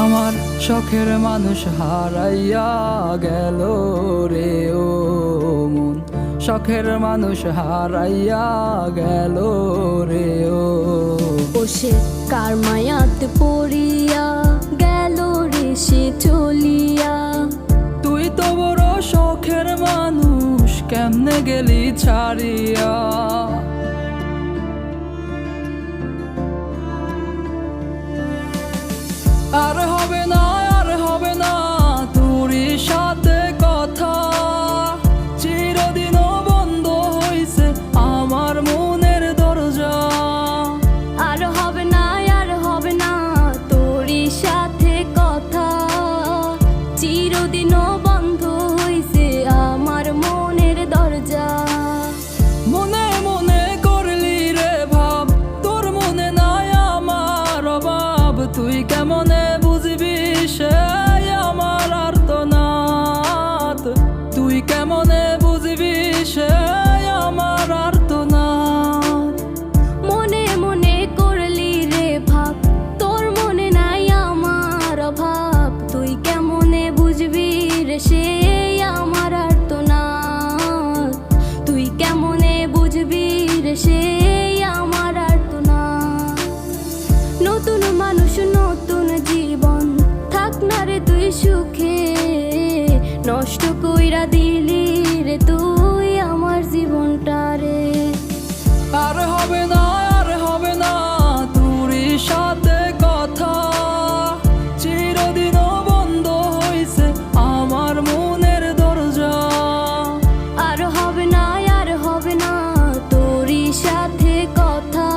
আমার শখের মানুষ হারাইয়া গেল রে ও মন, শখের মানুষ হারাইয়া গেল রে ও। সে কার মায়াতে পড়িয়া গেল রে সে চলিয়া। তুই তো বড় শখের মানুষ, কেমনে গেলি ছাড়িয়া। আর হবে না, আর হবে না তোরই সাথে কথা, চিরদিনও বন্ধ হইছে আমার মনের দরজা। আর হবে না, আর হবে না তোরই সাথে কথা, চিরদিনও বন্ধ হইছে আমার মনের দরজা। মনে মনে করলি রে ভাব, তোর মনে নাই আমার অভাব। তুই কেমনে বুঝবি সে আমার আর্তনাদ, তুই কেমনে বুঝবি সে আমার আর্তনাদ। মনে মনে করলি রে ভাব, তোর মনে নাই আমার অভাব। তুই কেমনে বুঝবি রে সে আমার আর্তনাদ, তুই কেমনে বুঝবি রে সে আমার আর্তনাদ। নতুন মানুষ নতুন জীবন, থাক না রে তুই সুখে, নষ্ট কইরা দিলি রে তুই আমার জীবনটা রে। আর হবে না, আর হবে না তোরই সাথে কথা, চিরদিনও বন্ধ হইছে আমার মনের দরজা। আর হবে না, আর হবে না তোরই সাথে কথা,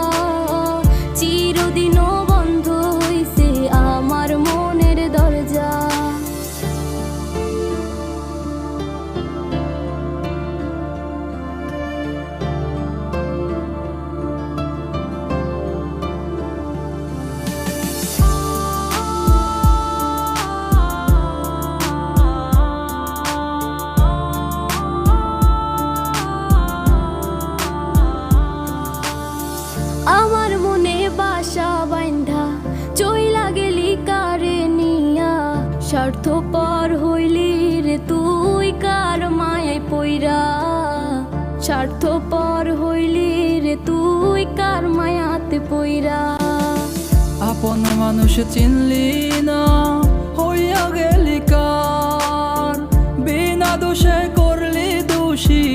চিরদিনও বন্ধ হইছে আমার মনের দরজা। আমার মনে বাসা বাইন্ধা চইলা গেলি কারে নিয়া, স্বার্থপর হইলি রে তুই কার মায়ায় পইরা। স্বার্থপর হইলি রে তুই কার মায়াতে পইরা। আপন মানুষ চিনলি না, হইয়া গেলি কার। বিনা দোষে করলি দোষী,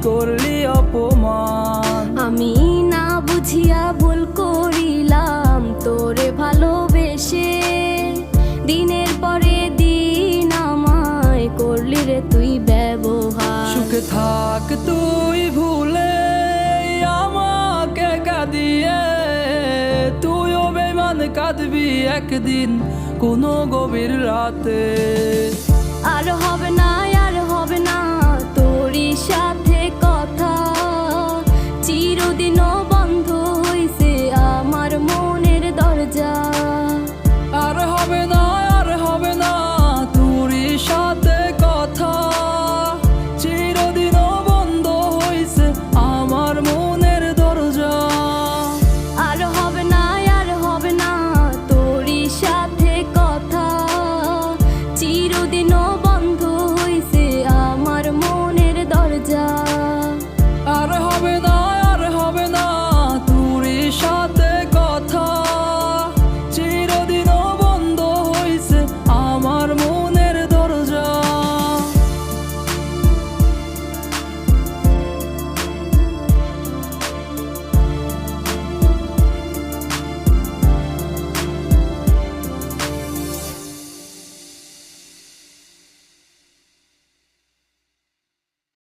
করলি অপমান। আমি না বুঝিয়া ভুল করিলাম তোরে ভালোবেসে, দিনের পরে দিন আমায় করলি রে তুই ব্যবহার। সুখে থাক তুই ভুলে আমাকে কাঁদিয়ে, তুইও বেমান কাঁদবি একদিন কোনো গভীর রাতে। আর হবে না, আর হবে না তোরই সাথে কথা, চিরদিনও বন্ধ হইছে আমার মন।